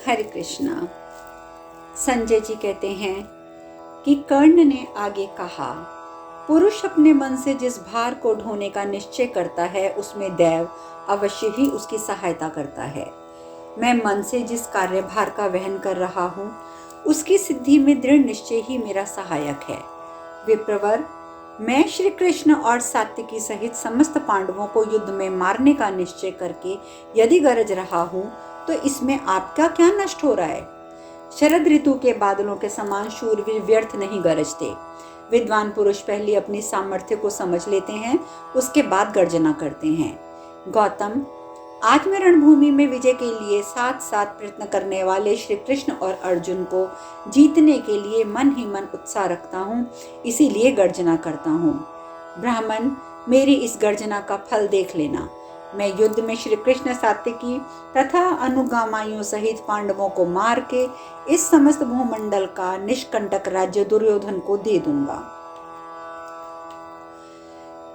हरे कृष्णा। संजय जी कहते हैं कि कर्ण ने आगे कहा, पुरुष अपने मन से जिस भार को ढोने का निश्चय करता है उसमें दैव अवश्य ही उसकी सहायता करता है। मैं मन से जिस कार्यभार का वहन कर रहा हूँ उसकी सिद्धि में दृढ़ निश्चय ही मेरा सहायक है। विप्रवर, मैं श्री कृष्ण और सात्विकी सहित समस्त पांडवों को युद्ध में मारने का निश्चय करके यदि गरज रहा हूँ तो इसमें आपका क्या नष्ट हो रहा है? शरद ऋतु के बादलों के समान शूरवीर व्यर्थ नहीं गरजते। विद्वान पुरुष पहले अपनी सामर्थ्य को समझ लेते हैं, उसके बाद गर्जना करते हैं। गौतम, आज मैं रणभूमि में विजय के लिए साथ साथ प्रयत्न करने वाले श्री कृष्ण और अर्जुन को जीतने के लिए मन ही मन उत्साह रखता हूँ, इसीलिए गर्जना करता हूँ। ब्राह्मण, मेरी इस गर्जना का फल देख लेना। मैं युद्ध में श्री कृष्ण सात्विकी तथा अनुगामाइयों सहित पांडवों को मार के इस समस्त भूमंडल का निष्कंटक राज्य दुर्योधन को दे दूंगा।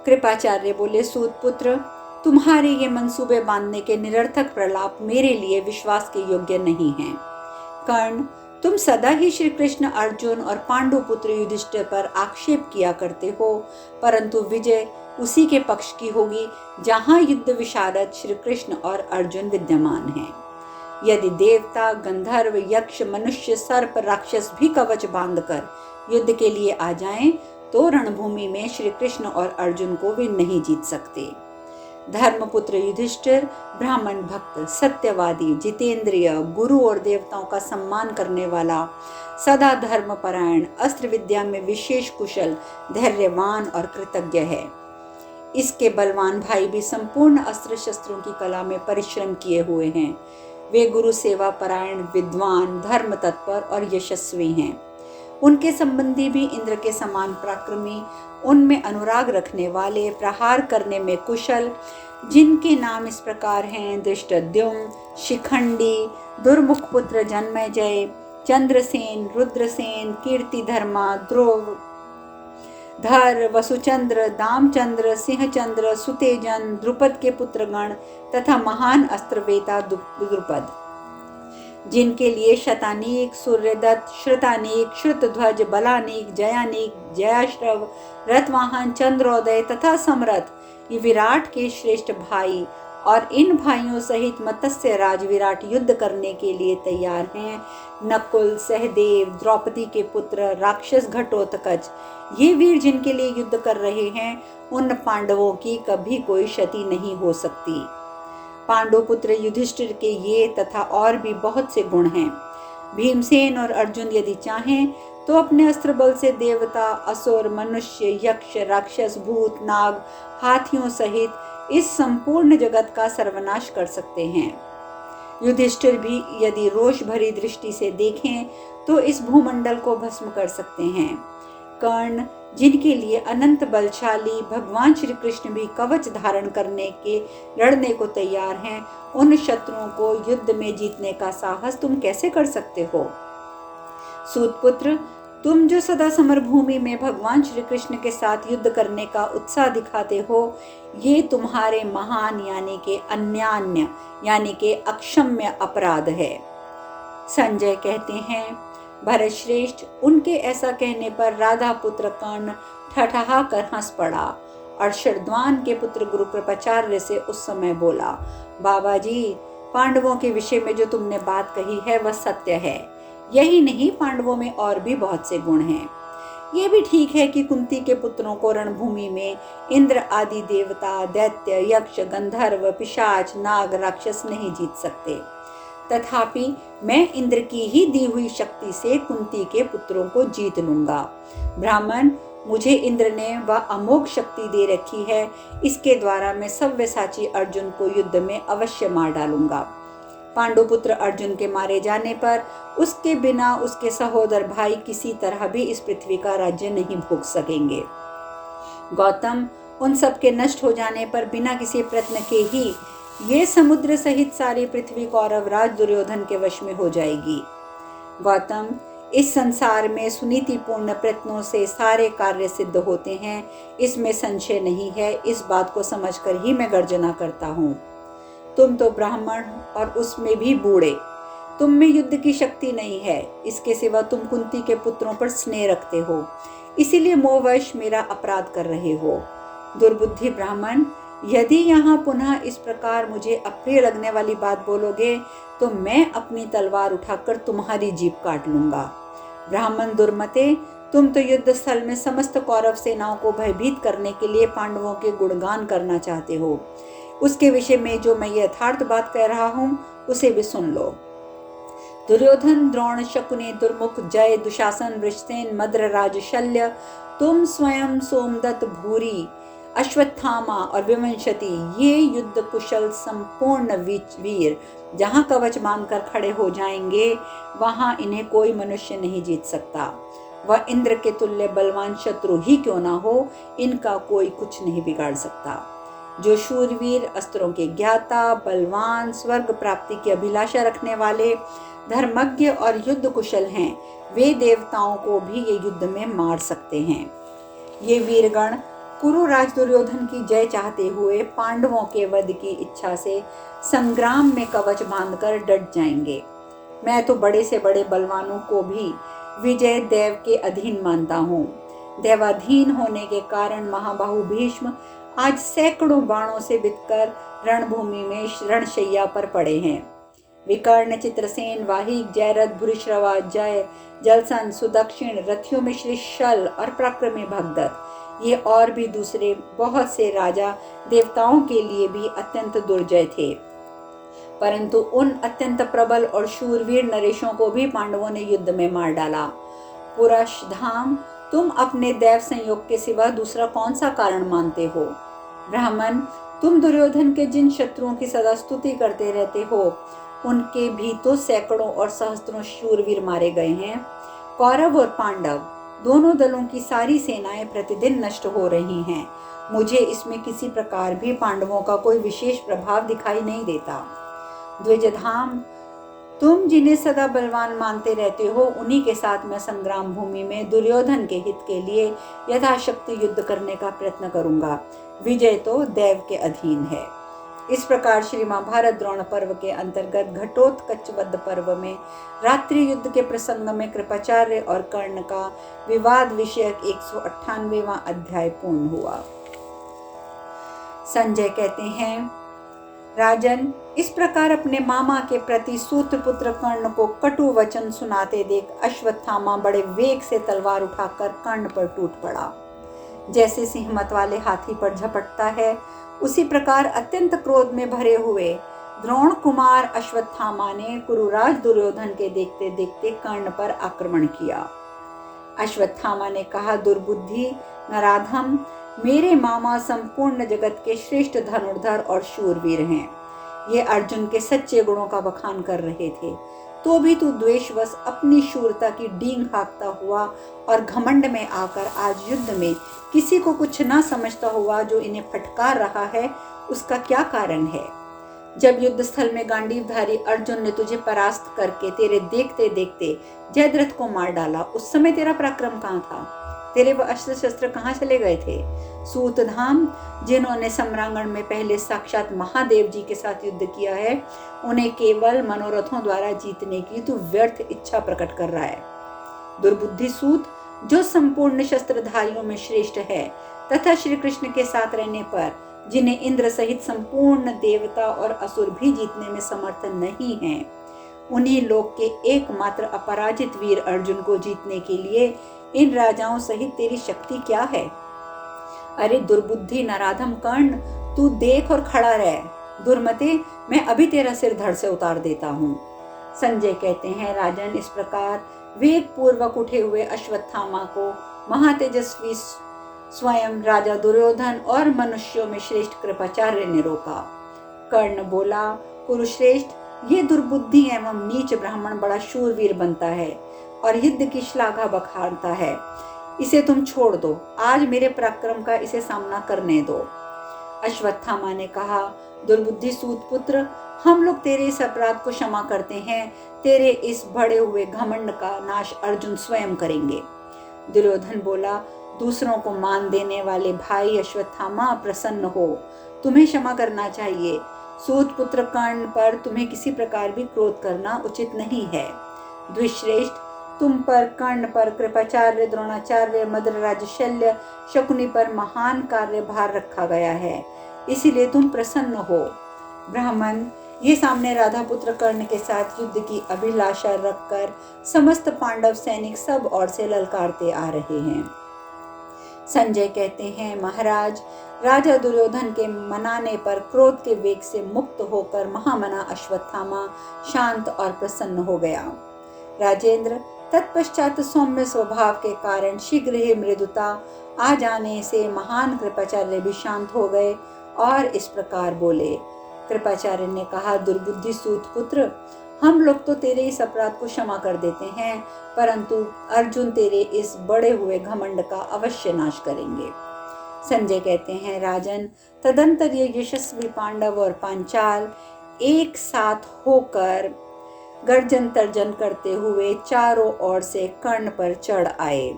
कृपाचार्य बोले, सूत पुत्र, तुम्हारे ये मंसूबे बांधने के निरर्थक प्रलाप मेरे लिए विश्वास के योग्य नहीं हैं। कर्ण, तुम सदा ही श्री कृष्ण अर्जुन और पांडु पुत्र युधिष्ठिर पर आक्षेप किया करते हो, परंतु विजय उसी के पक्ष की होगी जहां युद्ध विशारद श्री कृष्ण और अर्जुन विद्यमान हैं। यदि देवता, गंधर्व, यक्ष, मनुष्य, सर्प, राक्षस भी कवच बांधकर युद्ध के लिए आ जाएं, तो रणभूमि में श्री कृष्ण और अर्जुन को वे नहीं जीत सकते। धर्मपुत्र युधिष्ठिर ब्राह्मण भक्त, सत्यवादी, जितेंद्रिय, गुरु और देवताओं का सम्मान करने वाला, सदा धर्मपरायण, अस्त्र विद्या में विशेष कुशल, धैर्यवान और कृतज्ञ है। इसके बलवान भाई भी संपूर्ण अस्त्र शस्त्रों की कला में परिश्रम किए हुए हैं। वे गुरु सेवा परायण, विद्वान, धर्म तत्पर और यशस्वी हैं। उनके संबंधी भी इंद्र के समान पराक्रमी, उनमें अनुराग रखने वाले, प्रहार करने में कुशल, जिनके नाम इस प्रकार हैं: धृष्टद्युम्न, शिखंडी, दुर्मुख पुत्र जन्मेजय, चंद्रसेन, रुद्रसेन, कीर्तिधर्मा, ध्रुव धर, वसुचंद्र, दामचंद्र, सिंहचंद्र, सुतेजन, द्रुपद के पुत्रगण तथा महान अस्त्रवेता द्रुपद, जिनके लिए शतानीक, सूर्यदत्त, श्रुतानीक, श्रुतध्वज, बलानीक, जयानीक, जयाश्रव, रथवाहन, चंद्रोदय तथा समरथ, ये विराट के श्रेष्ठ भाई और इन भाइयों सहित मत्स्य राज विराट युद्ध करने के लिए तैयार हैं। नकुल, सहदेव, द्रौपदी के पुत्र, राक्षस घटोत्कच, ये वीर जिनके लिए युद्ध कर रहे हैं, उन पांडवों की कभी कोई क्षति नहीं हो सकती। पांडु पुत्र युधिष्ठिर के ये तथा और भी बहुत से गुण हैं। भीमसेन और अर्जुन यदि चाहें तो अपने अस्त्र बल से देवता, असुर, मनुष्य, यक्ष, राक्षस, भूत, नाग, हाथियों सहित इस संपूर्ण जगत का सर्वनाश कर सकते हैं। युधिष्ठिर भी यदि रोष भरी दृष्टि से देखें तो इस भूमंडल को भस्म कर सकते हैं। कर्ण, जिनके लिए अनंत बलशाली भगवान श्री कृष्ण भी कवच धारण करने के लड़ने को तैयार हैं, उन शत्रुओं को युद्ध में जीतने का साहस तुम कैसे कर सकते हो? सूतपुत्र, तुम जो सदा समरभूमि में भगवान श्री कृष्ण के साथ युद्ध करने का उत्साह दिखाते हो, ये तुम्हारे महान यानी के अन्यान्य यानी के अक्षम्य अपराध है। संजय कहते हैं, भरत श्रेष्ठ, उनके ऐसा कहने पर राधा पुत्र कर्ण ठठहा कर हंस पड़ा और शरद्वान के पुत्र गुरु कृपाचार्य से उस समय बोला, बाबा जी, पांडवों के विषय में जो तुमने बात कही है वह सत्य है। यही नहीं, पांडवों में और भी बहुत से गुण हैं। ये भी ठीक है कि कुंती के पुत्रों को रणभूमि में इंद्र आदि देवता, दैत्य, यक्ष, गंधर्व, पिशाच, नाग, राक्षस नहीं जीत सकते। तथापि मैं इंद्र की ही दी हुई शक्ति से कुंती के पुत्रों को जीत लूंगा। ब्राह्मण, मुझे इंद्र ने वह अमोघ शक्ति दे रखी है, इसके द्वारा मैं सव्यसाची अर्जुन को युद्ध में अवश्य मार डालूंगा। पांडुपुत्र अर्जुन के मारे जाने पर उसके बिना उसके सहोदर भाई किसी तरह भी इस पृथ्वी का राज्य नहीं भोग सकेंगे। गौतम, उन सब के नष्ट हो जाने पर बिना किसी प्रयत्न के ही ये समुद्र सहित सारी पृथ्वी कौरवराज दुर्योधन के वश में हो जाएगी। गौतम, इस संसार में सुनीतिपूर्ण प्रयत्नों से सारे कार्य सिद्ध होते हैं, इसमें संशय नहीं है। इस बात को समझकर ही मैं गर्जना करता हूँ। तुम तो ब्राह्मण और उसमें भी बूढ़े, तुम में युद्ध की शक्ति नहीं है, इसके सिवा तुम कुंती के पुत्रों पर स्नेह रखते हो, इसीलिए मोहवश मेरा अपराध कर रहे हो। दुर्बुद्धि ब्राह्मण, यदि यहाँ पुनः इस प्रकार मुझे अप्रिय लगने वाली बात बोलोगे तो मैं अपनी तलवार उठाकर तुम्हारी जीभ काट लूंगा। ब्राह्मण दुर्मते, तुम तो युद्ध स्थल में समस्त कौरव सेनाओं को भयभीत करने के लिए पांडवों के गुणगान करना चाहते हो। उसके विषय में जो मैं यथार्थ बात कह रहा हूँ उसे भी सुन लो। दुर्योधन, द्रोण, शकुनि, दुर्मुख, जय, दुशासन, वृषसेन, मद्रराज, शल्य, तुम स्वयं, सोमदत्त, भूरी, अश्वत्थामा और विवंशति, ये युद्ध कुशल संपूर्ण वीर जहां कवच बांधकर खड़े हो जाएंगे वहां इन्हें कोई मनुष्य नहीं जीत सकता। वह इंद्र के तुल्य बलवान शत्रु ही क्यों ना हो, इनका कोई कुछ नहीं बिगाड़ सकता। जो शूरवीर, अस्त्रों के ज्ञाता, बलवान, स्वर्ग प्राप्ति की अभिलाषा रखने वाले, धर्मज्ञ और युद्ध कुशल हैं, वे देवताओं को भी ये युद्ध में मार सकते हैं। ये वीरगण कुरु राज दुर्योधन की जय चाहते हुए पांडवों के वध की इच्छा से संग्राम में कवच बांधकर डट जाएंगे। मैं तो बड़े से बड़े बलवानों को भी विजय देव के अधीन मानता हूँ। देवाधीन होने के कारण महाबाहु भीष्म आज सैकड़ों बाणों से बितकर रणभूमि में रणशैया पर पड़े हैं। विकर्ण, चित्रसेन, वाहिक, जयरथ, भूरिश्रवा, जय, जलसन, सुदक्षिण, रथियों में श्री शल और पराक्रमी भगदत्त, ये और भी दूसरे बहुत से राजा देवताओं के लिए भी अत्यंत दुर्जय थे। परंतु उन अत्यंत प्रबल और शूरवीर नरेशों को भी पांडवों ने युद्ध में मार डाला। पुरुषधाम, तुम अपने दैव संयोग के सिवा दूसरा कौन सा कारण मानते हो? ब्राह्मण, तुम दुर्योधन के जिन शत्रुओं की सदा स्तुति करते रहते हो उनके भी तो सैकड़ों और सहस्त्रों शूरवीर मारे गए हैं। कौरव और पांडव दोनों दलों की सारी सेनाएं प्रतिदिन नष्ट हो रही हैं। मुझे इसमें किसी प्रकार भी पांडवों का कोई विशेष प्रभाव दिखाई नहीं देता। द्विजधाम, तुम जिन्हें सदा बलवान मानते रहते हो उन्हीं के साथ मैं संग्राम भूमि में दुर्योधन के हित के लिए यथाशक्ति युद्ध करने का प्रयत्न करूंगा। विजय तो देव के अधीन है। इस प्रकार श्री महाभारत द्रोण पर्व के अंतर्गत घटोत्कच पर्व में रात्रि युद्ध के प्रसंग में कृपाचार्य और कर्ण का विवाद विषयक 198वां अध्याय पूर्ण हुआ। संजय कहते हैं, राजन, इस प्रकार अपने मामा के प्रति सूत पुत्र कर्ण को कटु वचन सुनाते देख अश्वत्थामा बड़े वेग से तलवार उठाकर कर्ण पर टूट पड़ा। जैसे सिंह मत वाले हाथी पर झपटता है, उसी प्रकार अत्यंत क्रोध में भरे हुए द्रोण कुमार अश्वत्थामा ने कुरुराज दुर्योधन के देखते देखते कर्ण पर आक्रमण किया। अश्वत्थामा ने कहा, दुर्बुद्धि नराधम, मेरे मामा संपूर्ण जगत के श्रेष्ठ धनुर्धर और शूरवीर हैं। ये अर्जुन के सच्चे गुणों का बखान कर रहे थे, तो भी तू द्वेषवश अपनी शूरता की डींग हाँकता हुआ और घमंड में आकर आज युद्ध में किसी को कुछ ना समझता हुआ जो इन्हें फटकार रहा है, उसका क्या कारण है? जब युद्ध स्थल में गांडीवधारी अर्जुन ने तुझे परास्त करके तेरे देखते देखते जयद्रथ को मार डाला, उस समय तेरा पराक्रम कहाँ था? तेरे वो अस्त्र शस्त्र कहाँ चले गए थे? सूतधाम, जिन्होंने सम्रांगण में पहले साक्षात महादेव जी के साथ युद्ध किया है, उन्हें केवल मनोरथों द्वारा जीतने की तू व्यर्थ इच्छा प्रकट कर रहा है। दुर्बुद्धि सूत, जो संपूर्ण शस्त्रधारियों में श्रेष्ठ है तथा श्री कृष्ण के साथ रहने पर जिन्हें इंद्र सहित संपूर्ण देवता और असुर भी जीतने में समर्थ नहीं हैं, उन्हीं लोक के एकमात्र अपराजित वीर अर्जुन को जीतने के लिए इन राजाओं सहित तेरी शक्ति क्या है? अरे दुर्बुद्धि नराधम कर्ण, तू देख और खड़ा रह। दुर्मते, मैं अभी तेरा सिर धड़ से उतार देता हूँ। संजय कहते हैं, राजन, इस प्रकार वेग पूर्वक उठे हुए अश्वत्थामा को महातेजस्वी स्वयं राजा दुर्योधन और मनुष्यों में श्रेष्ठ कृपाचार्य ने रोका। कर्ण बोला, कुरुश्रेष्ठ, ये दुर्बुद्धि एवं नीच ब्राह्मण बड़ा शूरवीर बनता है और युद्ध की श्लाघा बखानता है। इसे तुम छोड़ दो, आज मेरे पराक्रम का इसे सामना करने दो। अश्वत्थामा ने कहा, दुर्बुद्धि सूत पुत्र, हम लोग तेरे इस अपराध को क्षमा करते हैं। तेरे इस बढ़े हुए घमंड का नाश अर्जुन स्वयं करेंगे। दुर्योधन बोला, दूसरों को मान देने वाले भाई अश्वत्थामा, प्रसन्न हो, तुम्हें क्षमा करना चाहिए। सूत पुत्र कर्ण पर तुम्हें किसी प्रकार भी क्रोध करना उचित नहीं है। द्विश्रेष्ठ, तुम पर, कर्ण पर, कृपाचार्य, द्रोणाचार्य, मद्रराज शल्य, शकुनी पर महान कार्यभार रखा गया है, इसीलिए तुम प्रसन्न हो। ब्राह्मण, ये सामने राधा पुत्र कर्ण के साथ युद्ध की अभिलाषा रखकर समस्त पांडव सैनिक सब ओर से ललकारते आ रहे हैं। संजय कहते हैं, महाराज, राजा दुर्योधन के मनाने पर क्रोध के वेग से मुक्त होकर महामना अश्वत्थामा शांत और प्रसन्न हो गया। राजेंद्र, तत्पश्चात सौम्य स्वभाव के कारण शीघ्र ही मृदुता आ जाने से महान कृपाचार्य भी शांत हो गए और इस प्रकार बोले। कृपाचार्य ने कहा, दुर्बुद्धि सूत पुत्र, हम लोग तो तेरे इस अपराध को क्षमा कर देते हैं, परंतु अर्जुन तेरे इस बड़े हुए घमंड का अवश्य नाश करेंगे। संजय कहते हैं, राजन, तदंतर ये यशस्वी पांडव और पांचाल एक साथ होकर गर्जन तर्जन करते हुए चारों ओर से कर्ण पर चढ़ आए।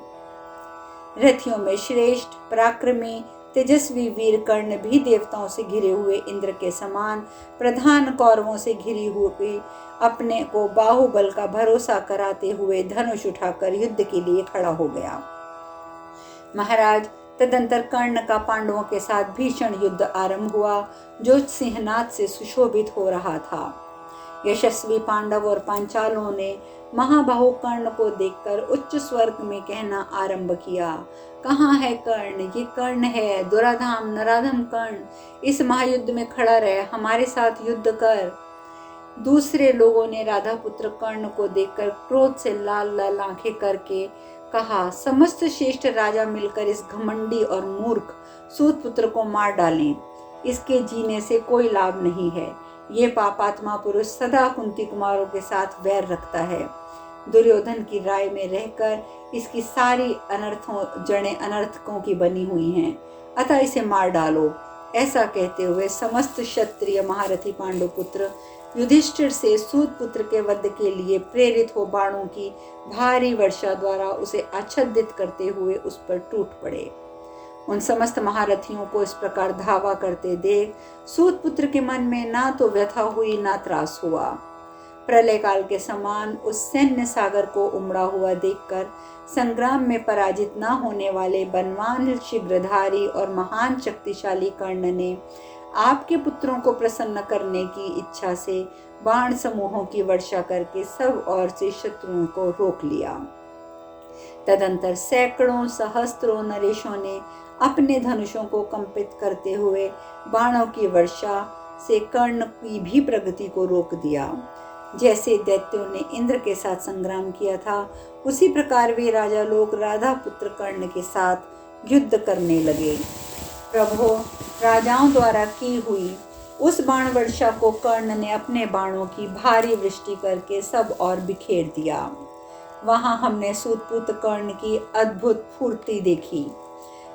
रथियों में श्रेष्ठ, पराक्रमी, तेजस्वी वीर कर्ण भी देवताओं से घिरे हुए इंद्र के समान प्रधान कौरवों से घिरी हुई अपने को बाहुबल का भरोसा कराते हुए धनुष उठाकर युद्ध के लिए खड़ा हो गया। महाराज, तदंतर कर्ण का पांडवों के साथ भीषण युद्ध आरंभ हुआ, जो सिंहनाद से सुशोभित हो रहा था। यशस्वी पांडव और पांचालों ने महाबाहु कर्ण को देखकर उच्च स्वर में कहना आरंभ किया, कहाँ है कर्ण? ये कर्ण है, दुराधाम नराधम कर्ण, इस महायुद्ध में खड़ा रहे, हमारे साथ युद्ध कर। दूसरे लोगों ने राधा पुत्र कर्ण को देखकर क्रोध से लाल लाल आंखें करके कहा, समस्त श्रेष्ठ राजा मिलकर इस घमंडी और मूर्ख सूत पुत्र को मार डालें, इसके जीने से कोई लाभ नहीं है। ये पापात्मा पुरुष सदा कुंती कुमारों के साथ वैर रखता है। दुर्योधन की राय में रहकर इसकी सारी जड़ें अनर्थकों की बनी हुई हैं, अतः इसे मार डालो। ऐसा कहते हुए समस्त क्षत्रिय महारथी पांडु पुत्र युधिष्ठिर से सूत पुत्र के वध के लिए प्रेरित हो बाणों की भारी वर्षा द्वारा उसे आच्छादित करते हुए उस पर टूट पड़े। उन समस्त महारथियों को इस प्रकार धावा करते देख सूत पुत्र के मन में ना तो व्यथा हुई ना त्रास हुआ। प्रलय काल के समान उस सैन्य सागर को उमड़ा हुआ देखकर संग्राम में पराजित न होने वाले बलवान, शीघ्रधारी और महान शक्तिशाली कर्ण ने आपके पुत्रों को प्रसन्न करने की इच्छा से बाण समूहों की वर्षा करके सब ओर से शत्रुओं को रोक लिया। तदंतर सैकड़ों सहस्त्रों नरेशों ने अपने धनुषों को कंपित करते हुए बाणों की वर्षा से कर्ण की भी प्रगति को रोक दिया। जैसे दैत्यों ने इंद्र के साथ संग्राम किया था, उसी प्रकार वे राजा लोग राधा पुत्र कर्ण के साथ युद्ध करने लगे। प्रभु, राजाओं द्वारा की हुई उस बाण वर्षा को कर्ण ने अपने बाणों की भारी वृष्टि करके सब और बिखेर दिया। वहां हमने सूतपुत्र कर्ण की अद्भुत फूर्ति देखी।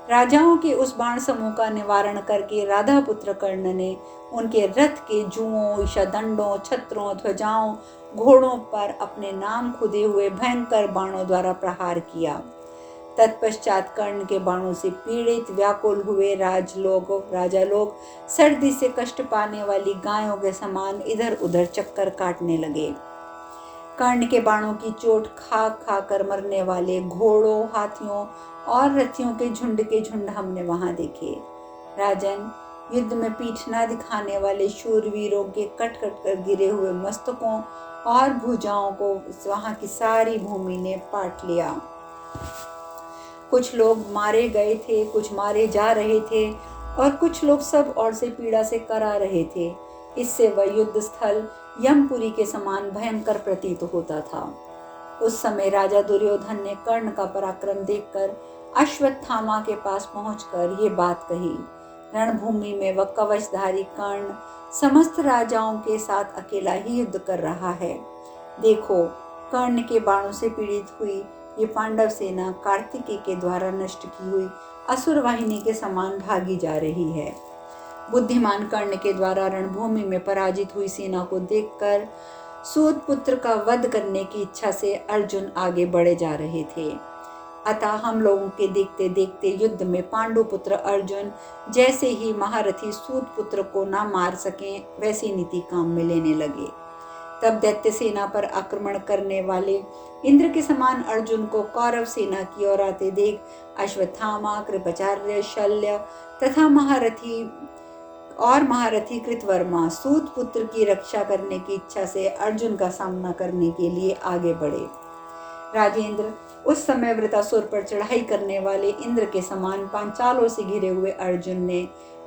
राजाओं के उस बाण समूह का निवारण करके राधा पुत्र कर्ण ने उनके रथ के जुओं, ईशादंडों, छत्रों, ध्वजाओं, घोड़ों पर अपने नाम खुदे हुए भयंकर बाणों द्वारा प्रहार किया। तत्पश्चात कर्ण के बाणों से पीड़ित व्याकुल हुए राजा लोग सर्दी से कष्ट पाने वाली गायों के समान इधर उधर चक्कर काटने लगे। कर्ण के बाणों की चोट खा खा कर मरने वाले घोड़ों, हाथियों और रथियों के झुंड हमने वहां देखे। राजन, युद्ध में पीठ न दिखाने वाले शूरवीरों के कट कट कर गिरे हुए मस्तकों और भुजाओं को वहां की सारी भूमि ने पाट लिया। कुछ लोग मारे गए थे, कुछ मारे जा रहे थे और कुछ लोग सब ओर से पीड़ा से करा रहे थे। इससे वह युद्ध स्थल यमपुरी के समान भयंकर प्रतीत होता था। उस समय राजा दुर्योधन ने कर्ण का पराक्रम देखकर अश्वत्थामा के पास पहुंचकर ये बात कही। रणभूमि में वह कवचधारी कर्ण समस्त राजाओं के साथ अकेला ही युद्ध कर रहा है। देखो, कर्ण के बाणों से पीड़ित हुई ये पांडव सेना कार्तिकेय के द्वारा नष्ट की हुई असुर वाहिनी के समान भागी जा रही है। बुद्धिमान कर्ण के द्वारा रणभूमि में पराजित हुई सेना को देखकर सूत पुत्र का वध करने की इच्छा से अर्जुन आगे बढ़े जा रहे थे। अतः हम लोगों के देखते देखते युद्ध में पांडु पुत्र अर्जुन जैसे ही महारथी सूत पुत्र को ना मार सकें वैसी नीति काम में लेने लगे। तब दैत्य सेना पर आक्रमण करने वाले इंद्र के समान अर्जुन को कौरव सेना की ओर आते देख अश्वत्थामा, कृपाचार्य, शल्य तथा महारथी कृतवर्मा सूत पुत्र की रक्षा करने की इच्छा से अर्जुन का सामना करने के लिए आगे बढ़े। राजेंद्र, उस समय वृतासुर पर चढ़ाई करने वाले इंद्र के समान पांचालों से घिरे हुए अर्जुन ने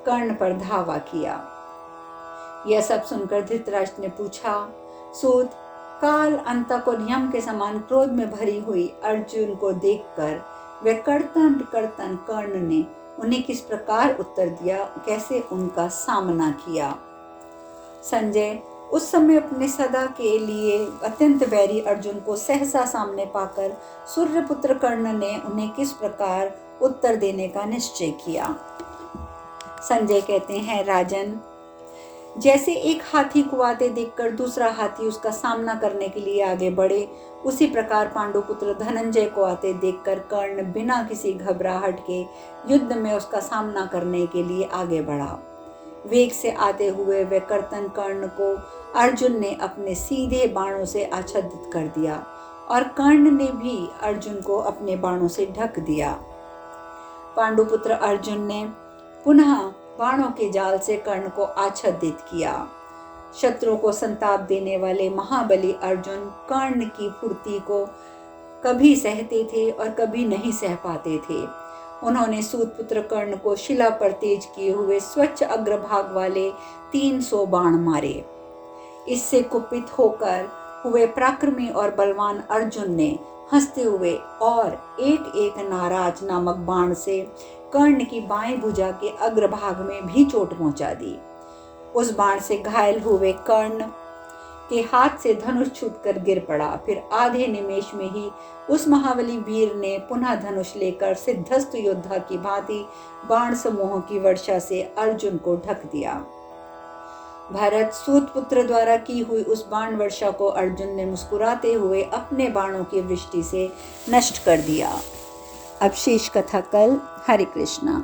कर्ण पर धावा किया। यह सब सुनकर धृतराष्ट्र ने पूछा, सूत, काल, अंतक और यम के समान क्रोध में भरी हुई अर्जुन को देखकर वे कर्तन कर्ण ने उन्हें किस प्रकार उत्तर दिया, कैसे उनका सामना किया। संजय, उस समय अपने सदा के लिए अत्यंत वैरी अर्जुन को सहसा सामने पाकर सूर्यपुत्र कर्ण ने उन्हें किस प्रकार उत्तर देने का निश्चय किया। संजय कहते हैं, राजन, जैसे एक हाथी को आते देखकर दूसरा हाथी उसका सामना करने के लिए आगे बढ़े, उसी प्रकार पांडुपुत्र धनंजय को आते देखकर कर्ण बिना किसी घबराहट के युद्ध में उसका सामना करने के लिए आगे बढ़ा। वेग से आते हुए वे कर्तन कर्ण को अर्जुन ने अपने सीधे बाणों से आच्छादित कर दिया और कर्ण ने भी अर्जुन को अपने बाणों से ढक दिया। पांडुपुत्र अर्जुन ने पुनः बाणों के जाल से कर्ण को आच्छादित किया। शत्रु को संताप देने वाले महाबली अर्जुन कर्ण की फुर्ती को कभी सहते थे और कभी नहीं सह पाते थे। उन्होंने सूतपुत्र कर्ण को शिला पर तेज किए हुए स्वच्छ अग्रभाग वाले 300 बाण मारे। इससे कुपित होकर हुए पराक्रमी और बलवान अर्जुन ने हंसते हुए और एक नाराज नामक बाण से कर्ण की बाएं भुजा के अग्रभाग में भी चोट पहुंचा दी। उस बाण से घायल हुए कर्ण के हाथ से धनुष छूटकर गिर पड़ा। फिर आधे निमेष में ही उस महाबली वीर ने पुनः धनुष लेकर सिद्धस्त योद्धा की भांति बाण समूहों की वर्षा से अर्जुन को ढक दिया। भरत, सूतपुत्र द्वारा की हुई उस बाण वर्षा को अर्जुन ने मुस्कुराते हुए अपने बाणों की वृष्टि से नष्ट कर दिया। अब शेष कथा कल। हरे कृष्णा।